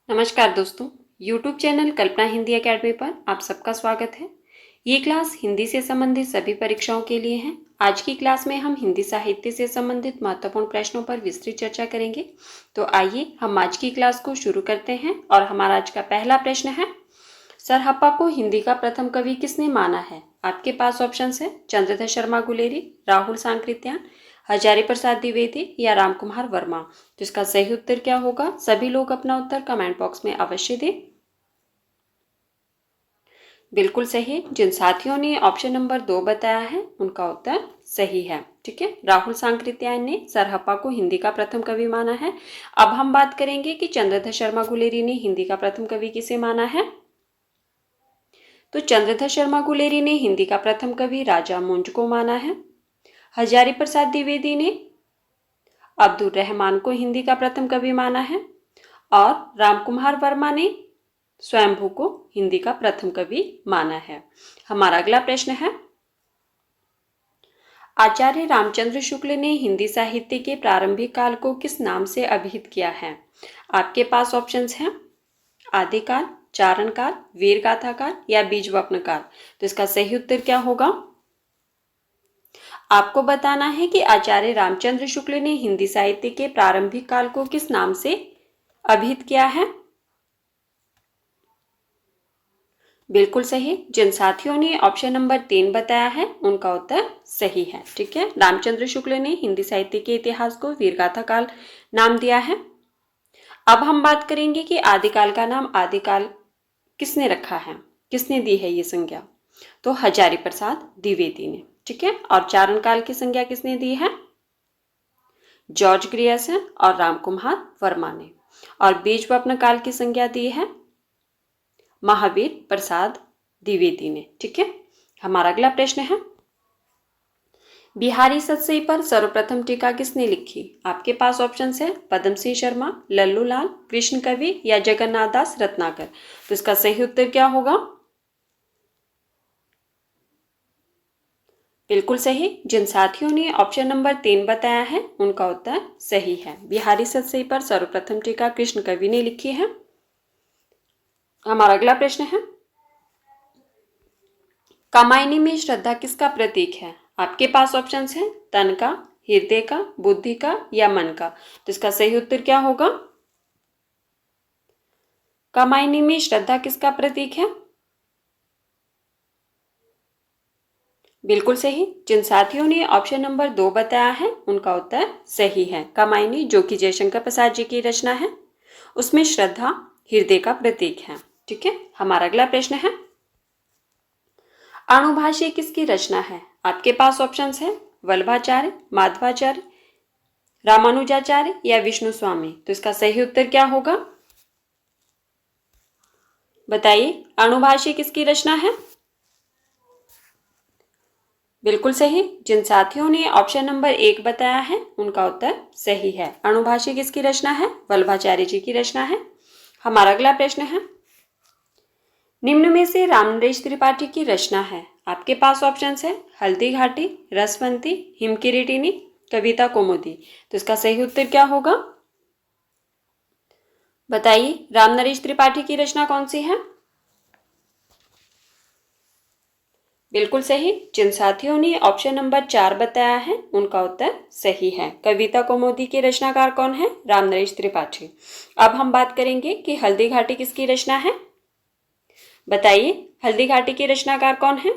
नमस्कार दोस्तों, YouTube channel कल्पना Hindi academy पर आप सबका स्वागत है। ये क्लास हिंदी से संबंधित सभी परीक्षाओं के लिए है। आज की क्लास में हम हिंदी साहित्य से संबंधित महत्वपूर्ण प्रश्नों पर विस्तृत चर्चा करेंगे। तो आइए हम आज की क्लास को शुरू करते हैं और हमारा आज का पहला प्रश्न है, सरहप्पा को हिंदी का प्रथम कवि किसने माना है? आपके पास ऑप्शंस है चंद्रधर शर्मा गुलेरी, राहुल सांकृत्यायन, हजारी प्रसाद द्विवेदी या रामकुमार वर्मा। तो इसका सही उत्तर क्या होगा? सभी लोग अपना उत्तर कमेंट बॉक्स में अवश्य दें। बिल्कुल सही। जिन साथियों ने ऑप्शन नंबर 2 बताया है उनका उत्तर सही है। ठीक है, राहुल सांकृत्यायन ने सरहप्पा को हिंदी का प्रथम कवि माना है। अब हम बात करेंगे कि चंद्रधर शर्मा गुलेरी ने हिंदी का प्रथम कवि किसे माना है। तो चंद्रधर शर्मा गुलेरी ने हिंदी का प्रथम कवि राजा मुंज को माना है। हजारी प्रसाद द्विवेदी ने अब्दुल रहमान को हिंदी का प्रथम कवि माना है और रामकुमार वर्मा ने स्वयंभू को हिंदी का प्रथम कवि माना है। हमारा अगला प्रश्न है, आचार्य रामचंद्र शुक्ल ने हिंदी साहित्य के प्रारंभिक काल को किस नाम से अभिहित किया है? आपके पास ऑप्शंस हैं आदिकाल, चारण काल, वीर गाथा काल या बीजवपन काल। तो इसका सही उत्तर क्या होगा? आपको बताना है कि आचार्य रामचंद्र शुक्ल ने हिंदी साहित्य के प्रारंभिक काल को किस नाम से अभिहित किया है। बिल्कुल सही। जिन साथियों ने ऑप्शन नंबर 3 बताया है उनका उत्तर सही है। ठीक है, रामचंद्र शुक्ल ने हिंदी साहित्य के इतिहास को वीरगाथा काल नाम दिया है। अब हम बात करेंगे कि आदिकाल का नाम आदिकाल किसने रखा है, किसने दी है ये संज्ञा। तो हजारी प्रसाद द्विवेदी ने। ठीक है, और चारण काल की संज्ञा किसने दी है? जॉर्ज ग्रियर्सन और रामकुमार वर्मा ने। और बीजवपन काल की संज्ञा दी है महावीर प्रसाद द्विवेदी ने। ठीक है, हमारा अगला प्रश्न है, बिहारी सतसई पर सर्वप्रथम टीका किसने लिखी? आपके पास ऑप्शन है पद्म सिंह शर्मा, लल्लू लाल, कृष्ण कवि या जगन्नाथ दास रत्नाकर। तो इसका सही उत्तर क्या होगा? बिल्कुल सही। जिन साथियों ने ऑप्शन नंबर 3 बताया है उनका उत्तर सही है। बिहारी सतसई पर सर्वप्रथम टीका कृष्ण कवि ने लिखी है। हमारा अगला प्रश्न है, कामायनी में श्रद्धा किसका प्रतीक है? आपके पास ऑप्शंस हैं तन का, हृदय का, बुद्धि का या मन का। तो इसका सही उत्तर क्या होगा? कामायनी में श्रद्धा किसका प्रतीक है? बिल्कुल सही। जिन साथियों ने ऑप्शन नंबर 2 बताया है उनका उत्तर सही है। कामायनी जो कि जयशंकर प्रसाद जी की रचना है, उसमें श्रद्धा हृदय का प्रतीक है। ठीक है, हमारा अगला प्रश्न है, अणुभाष्य किसकी रचना है? आपके पास ऑप्शंस है वल्लभाचार्य, माधवाचार्य, रामानुजाचार्य या विष्णु स्वामी। तो इसका सही उत्तर क्या होगा? बताइए, अणुभाष्य किसकी रचना है? बिल्कुल सही। जिन साथियों ने ऑप्शन नंबर 1 बताया है उनका उत्तर सही है। अणुभाष्य किसकी रचना है? वल्लभाचार्य जी की रचना है। हमारा अगला प्रश्न है, निम्न में से रामनरेश त्रिपाठी की रचना है। आपके पास ऑप्शन है हल्दी घाटी, रसवंती, हिमकिरीटिनी, कविता कौमुदी। तो इसका सही उत्तर क्या होगा? बताइए, रामनरेश त्रिपाठी की रचना कौन सी है? बिल्कुल सही। जिन साथियों ने ऑप्शन नंबर 4 बताया है उनका उत्तर सही है। कविता कौमुदी के रचनाकार कौन है? रामनरेश त्रिपाठी। अब हम बात करेंगे कि हल्दी घाटी किसकी रचना है। बताइए, हल्दी घाटी के रचनाकार कौन है?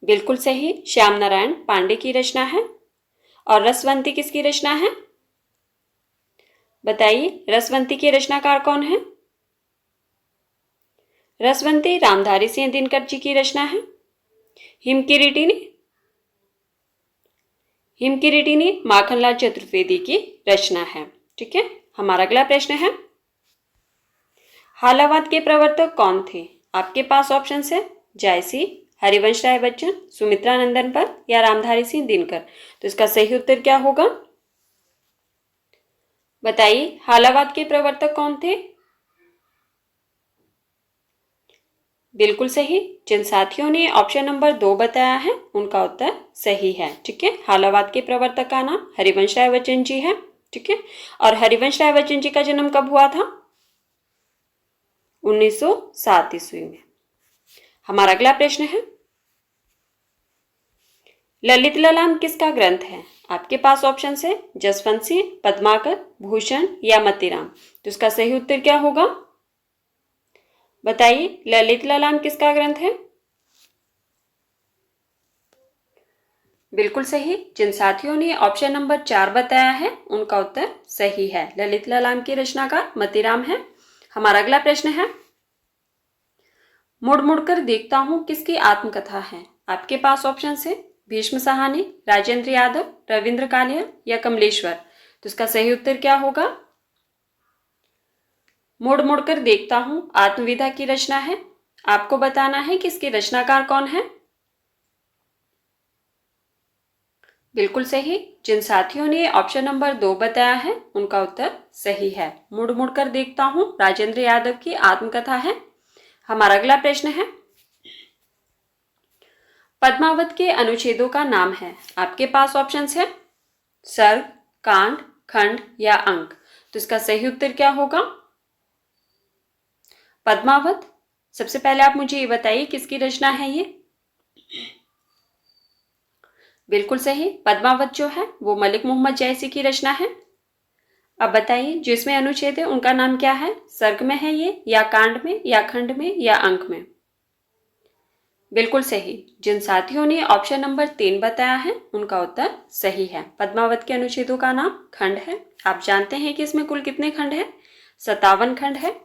बिल्कुल सही, श्याम नारायण पांडे की रचना है। और रसवंती किसकी रचना है? बताइए, रसवंती के रचनाकार कौन है? रसवंती रामधारी सिंह दिनकर जी की रचना है। हिमकिरीटिनी, हिमकिरीटिनी माखनलाल चतुर्वेदी की रचना है। ठीक है, हमारा अगला प्रश्न है, हालावाद के प्रवर्तक कौन थे? आपके पास ऑप्शन है जायसी, हरिवंश राय बच्चन, सुमित्रा नंदन पर या रामधारी सिंह दिनकर। तो इसका सही उत्तर क्या होगा? बताइए, हालावाद के प्रवर्तक कौन थे? बिल्कुल सही। जिन साथियों ने ऑप्शन नंबर 2 बताया है उनका उत्तर सही है। ठीक है, हालावाद के प्रवर्तक का नाम हरिवंश राय बच्चन जी है। ठीक है। और हरिवंश राय बच्चन जी का जन्म कब हुआ था? 1907 ईस्वी में। हमारा अगला प्रश्न है, ललित ललाम किसका ग्रंथ है? आपके पास ऑप्शन है जसवंत सिंह, पद्माकर, भूषण या मतीराम। तो इसका सही उत्तर क्या होगा? बताइए, ललित ललाम किसका ग्रंथ है? बिल्कुल सही। जिन साथियों ने ऑप्शन नंबर 4 बताया है उनका उत्तर सही है। ललित ललाम की रचनाकार मतीराम है। हमारा अगला प्रश्न है, मुड़ मुड़कर देखता हूं किसकी आत्मकथा है? आपके पास ऑप्शन है भीष्म साहनी, राजेंद्र यादव, रविंद्र कालिया या कमलेश्वर। तो इसका सही उत्तर क्या होगा? मुड़ मुड़कर देखता हूं आत्मविधा की रचना है। आपको बताना है कि इसके रचनाकार कौन है। बिल्कुल सही। जिन साथियों ने ऑप्शन नंबर 2 बताया है उनका उत्तर सही है। मुड़ मुड़कर देखता हूं राजेंद्र यादव की आत्मकथा है। हमारा अगला प्रश्न है, पद्मावत के अनुच्छेदों का नाम है। आपके पास ऑप्शन है सर्ग, कांड, खंड या अंक। तो इसका सही उत्तर क्या होगा? पद्मावत, सबसे पहले आप मुझे ये बताइए किसकी रचना है ये? बिल्कुल सही। पद्मावत जो है वो मलिक मोहम्मद जैसी की रचना है। अब बताइए, जिसमें अनुच्छेद है उनका नाम क्या है? सर्ग में है ये, या कांड में, या खंड में, या अंक में? बिल्कुल सही। जिन साथियों ने ऑप्शन नंबर 3 बताया है उनका उत्तर सही है। पद्मावत के अनुच्छेदों का नाम खंड है। आप जानते हैं कि इसमें कुल कितने खंड है? 57 खंड है।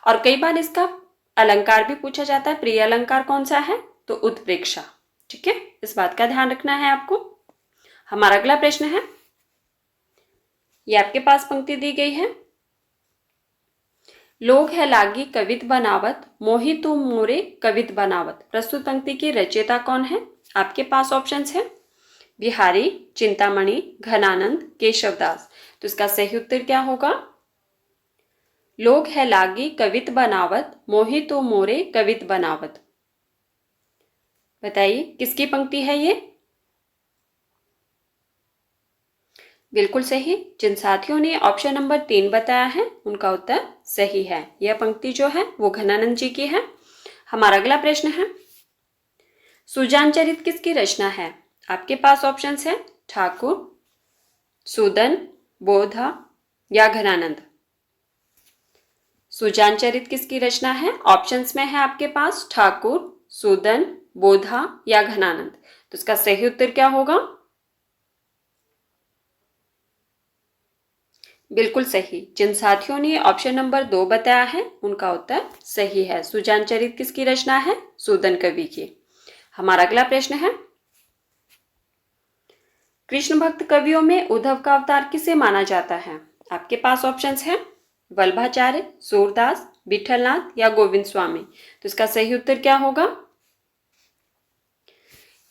और कई बार इसका अलंकार भी पूछा जाता है। प्रिय अलंकार कौन सा है? तो उत्प्रेक्षा। ठीक है, इस बात का ध्यान रखना है आपको। हमारा अगला प्रश्न है, ये आपके पास पंक्ति दी गई है, लोग है लागी कवित बनावत, मोहि तुम मोरे कवित बनावत। प्रस्तुत पंक्ति की रचयिता कौन है? आपके पास ऑप्शंस है बिहारी, चिंतामणि, घनानंद, केशवदास। तो इसका सही उत्तर क्या होगा? लोग है लागी कवित बनावत, मोहि तो मोरे कवित बनावत। बताइए किसकी पंक्ति है ये? बिल्कुल सही। जिन साथियों ने ऑप्शन नंबर 3 बताया है उनका उत्तर सही है। यह पंक्ति जो है वो घनानंद जी की है। हमारा अगला प्रश्न है, सुजान चरित किसकी रचना है? आपके पास ऑप्शन है ठाकुर, सूदन, बोधा या घनानंद। सुजान चरित किसकी रचना है? ऑप्शंस में है आपके पास ठाकुर, सूदन, बोधा या घनानंद। तो इसका सही उत्तर क्या होगा? बिल्कुल सही। जिन साथियों ने ऑप्शन नंबर 2 बताया है उनका उत्तर सही है। सुजान चरित किसकी रचना है? सूदन कवि की। हमारा अगला प्रश्न है, कृष्ण भक्त कवियों में उद्धव का अवतार किसे माना जाता है? आपके पास ऑप्शंस है वल्लभाचार्य, सूरदास, विठलनाथ या गोविंद स्वामी। तो इसका सही उत्तर क्या होगा?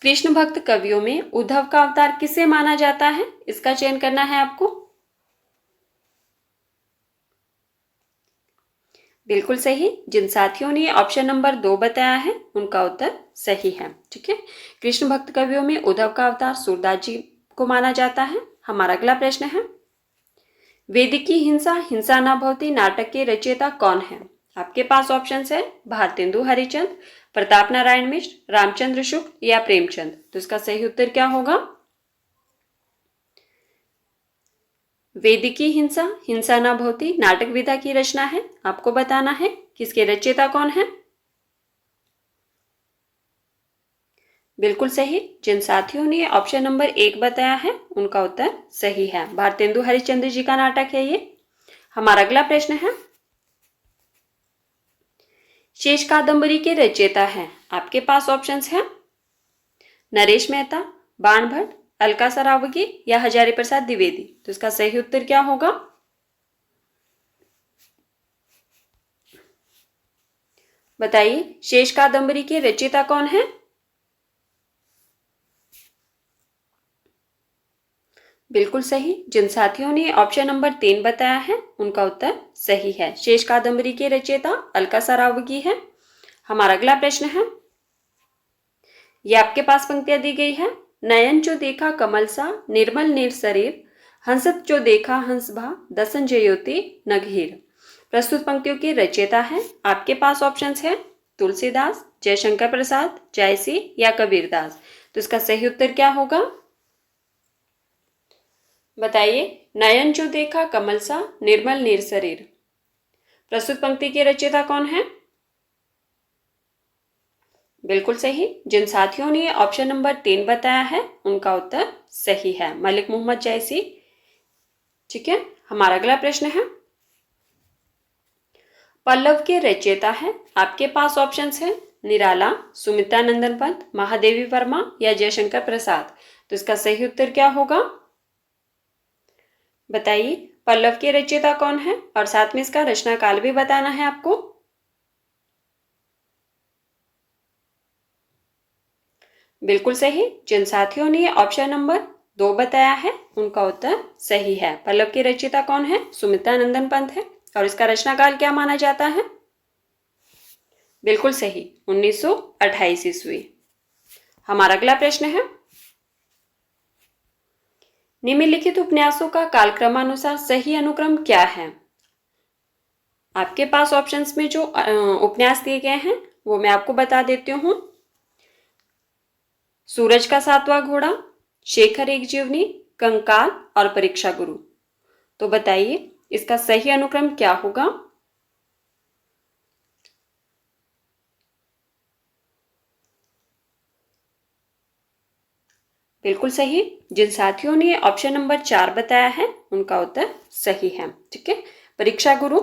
कृष्ण भक्त कवियों में उद्धव का अवतार किसे माना जाता है, इसका चयन करना है आपको। बिल्कुल सही। जिन साथियों ने ऑप्शन नंबर 2 बताया है उनका उत्तर सही है। ठीक है, कृष्ण भक्त कवियों में उद्धव का अवतार सूरदास जी को माना जाता है। हमारा अगला प्रश्न है, वेदिकी हिंसा हिंसा न भवती नाटक के रचयिता कौन है? आपके पास ऑप्शन है भारतेंदु हरिचंद, प्रताप नारायण मिश्र, रामचंद्र शुक्ल या प्रेमचंद। तो इसका सही उत्तर क्या होगा? वेदिकी हिंसा हिंसा न भवती नाटक विधा की रचना है। आपको बताना है किसके रचयिता कौन है। बिल्कुल सही। जिन साथियों ने ऑप्शन नंबर 1 बताया है उनका उत्तर सही है। भारतेंदु हरिश्चंद्र जी का नाटक है ये। हमारा अगला प्रश्न है, शेष कादंबरी के रचयिता हैं। आपके पास ऑप्शंस हैं नरेश मेहता, बाण भट्ट, अलका सरावगी या हजारी प्रसाद द्विवेदी। तो इसका सही उत्तर क्या होगा? बताइए, शेष कादंबरी के रचयिता कौन है? बिल्कुल सही। जिन साथियों ने ऑप्शन नंबर 3 बताया है उनका उत्तर सही है। शेष कादंबरी के रचयिता अलका सरावगी है। हमारा अगला प्रश्न है, यह आपके पास पंक्तियां दी गई है, नयन जो देखा कमल सा, निर्मल नीर शरीर, हंसत जो देखा हंस भा दसन जयोति नगहीर। प्रस्तुत पंक्तियों के रचयिता हैं, आपके पास ऑप्शंस हैं तुलसीदास, जयशंकर प्रसाद, जायसी या कबीरदास। तो इसका सही उत्तर क्या होगा, बताइए। नयन जो देखा कमल सा निर्मल नीर शरीर। प्रस्तुत पंक्ति के रचयिता कौन है, बिल्कुल सही। जिन साथियों ने ऑप्शन नंबर 3 बताया है उनका उत्तर सही है, मलिक मोहम्मद जैसी। ठीक है, हमारा अगला प्रश्न है, पल्लव के रचयिता है, आपके पास ऑप्शंस हैं निराला, सुमित्रा नंदन पंत, महादेवी वर्मा या जयशंकर प्रसाद। तो इसका सही उत्तर क्या होगा, बताइए। पल्लव के रचयिता कौन है और साथ में इसका रचना काल भी बताना है आपको। बिल्कुल सही। जिन साथियों ने ऑप्शन नंबर 2 बताया है उनका उत्तर सही है। पल्लव के रचयिता कौन है, सुमित्रा नंदन पंत है। और इसका रचनाकाल क्या माना जाता है, बिल्कुल सही, 1928 ईस्वी। हमारा अगला प्रश्न है, निम्नलिखित उपन्यासों का कालक्रमानुसार सही अनुक्रम क्या है। आपके पास ऑप्शंस में जो उपन्यास दिए गए हैं वो मैं आपको बता देती हूँ। सूरज का सातवां घोड़ा, शेखर एक जीवनी, कंकाल और परीक्षा गुरु। तो बताइए इसका सही अनुक्रम क्या होगा, बिल्कुल सही। जिन साथियों ने ऑप्शन नंबर 4 बताया है उनका उत्तर सही है। ठीक है, परीक्षा गुरु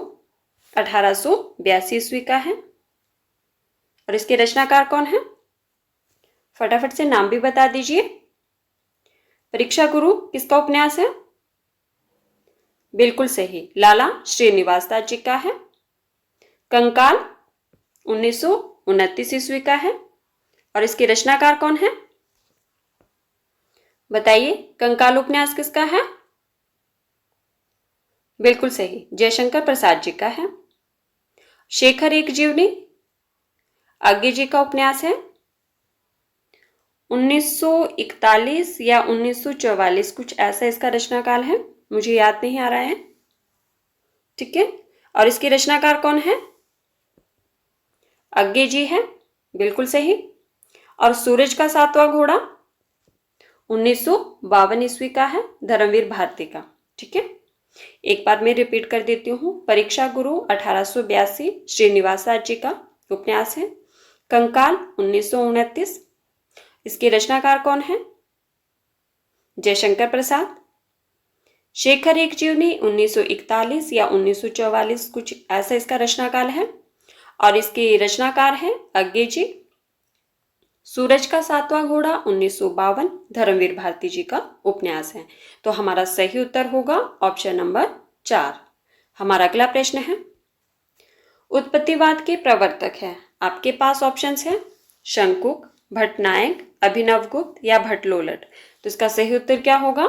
1882 ईस्वी का है। और इसके रचनाकार कौन है, फटाफट से नाम भी बता दीजिए। परीक्षा गुरु किसका उपन्यास है, बिल्कुल सही, लाला श्रीनिवास दास जी का है। कंकाल 1929 ईस्वी का है। और इसके रचनाकार कौन है, बताइए। कंकाल उपन्यास किसका है, बिल्कुल सही, जयशंकर प्रसाद जी का है। शेखर एक जीवनी आज्ञे जी का उपन्यास है। 1941 या 1944 कुछ ऐसा इसका रचनाकाल है, मुझे याद नहीं आ रहा है। ठीक है, और इसके रचनाकार कौन है, आज्ञे जी है, बिल्कुल सही। और सूरज का सातवां घोड़ा 1952 ईस्वी का है, धर्मवीर भारती का। ठीक है, एक बार मैं रिपीट कर देती हूँ। परीक्षा गुरु 1882 श्रीनिवास दास जी का उपन्यास है। कंकाल 1929, इसके रचनाकार कौन है, जयशंकर प्रसाद। शेखर एक जीवनी 1941 या 1944 कुछ ऐसा इसका रचनाकाल है और इसके रचनाकार है आज्ञे जी। सूरज का सातवां घोड़ा 1952 धर्मवीर भारती जी का उपन्यास है। तो हमारा सही उत्तर होगा ऑप्शन नंबर 4। हमारा अगला प्रश्न है, उत्पत्तिवाद के प्रवर्तक है, आपके पास ऑप्शंस है शंकुक, भट्टनायक, अभिनवगुप्त या भट्टलोलट। तो इसका सही उत्तर क्या होगा,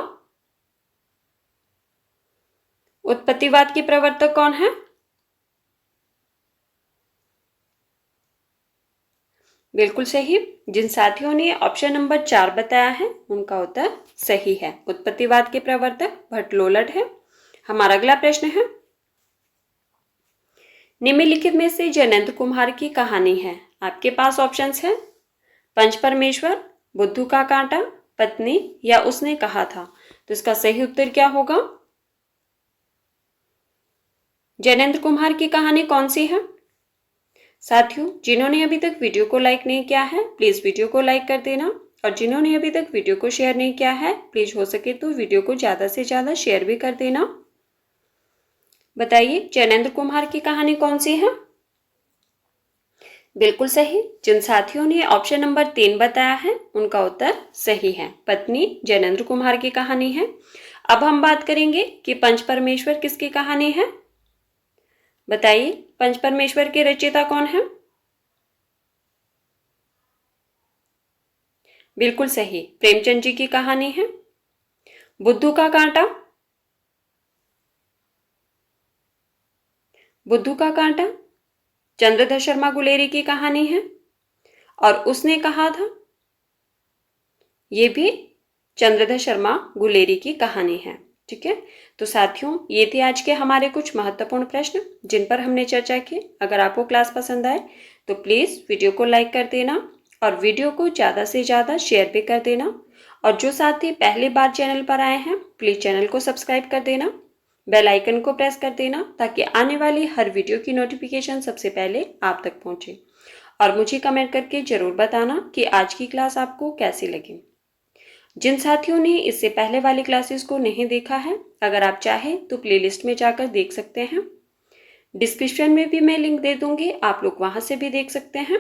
उत्पत्तिवाद के प्रवर्तक कौन है, बिल्कुल सही। जिन साथियों ने ऑप्शन नंबर 4 बताया है उनका उत्तर सही है, उत्पत्तिवाद के प्रवर्तक भट्टलोलट है। हमारा अगला प्रश्न है, निम्नलिखित में से जैनेंद्र कुमार की कहानी है, आपके पास ऑप्शंस है पंच परमेश्वर, बुद्धू का कांटा, पत्नी या उसने कहा था। तो इसका सही उत्तर क्या होगा, जैनेंद्र कुमार की कहानी कौन सी है। साथियों, जिन्होंने अभी तक वीडियो को लाइक नहीं किया है प्लीज वीडियो को लाइक कर देना, और जिन्होंने अभी तक वीडियो को शेयर नहीं किया है प्लीज हो सके तो वीडियो को ज्यादा से ज्यादा शेयर भी कर देना। बताइए जैनेंद्र कुमार की कहानी कौन सी है, बिल्कुल सही। जिन साथियों ने ऑप्शन नंबर 3 बताया है उनका उत्तर सही है, पत्नी जैनेंद्र कुमार की कहानी है। अब हम बात करेंगे कि पंच परमेश्वर किसकी कहानी है। बताइए पंच परमेश्वर के रचयिता कौन है, बिल्कुल सही, प्रेमचंद जी की कहानी है। बुद्धू का कांटा, बुद्धू का कांटा चंद्रधर शर्मा गुलेरी की कहानी है। और उसने कहा था, यह भी चंद्रधर शर्मा गुलेरी की कहानी है। ठीक है। तो साथियों, ये थे आज के हमारे कुछ महत्वपूर्ण प्रश्न जिन पर हमने चर्चा की। अगर आपको क्लास पसंद आए तो प्लीज़ वीडियो को लाइक कर देना और वीडियो को ज़्यादा से ज़्यादा शेयर भी कर देना। और जो साथी पहली बार चैनल पर आए हैं, प्लीज़ चैनल को सब्सक्राइब कर देना, बेल आइकन को प्रेस कर देना ताकि आने वाली हर वीडियो की नोटिफिकेशन सबसे पहले आप तक पहुंचे। और मुझे कमेंट करके ज़रूर बताना कि आज की क्लास आपको कैसी लगी। जिन साथियों ने इससे पहले वाली क्लासेस को नहीं देखा है, अगर आप चाहें तो प्लेलिस्ट में जाकर देख सकते हैं। डिस्क्रिप्शन में भी मैं लिंक दे दूंगी, आप लोग वहां से भी देख सकते हैं।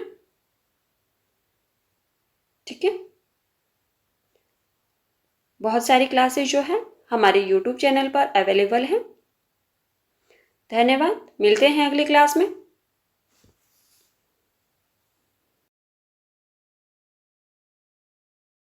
ठीक है। बहुत सारी क्लासेस जो है हमारे YouTube चैनल पर अवेलेबल है। धन्यवाद। मिलते हैं अगली क्लास में।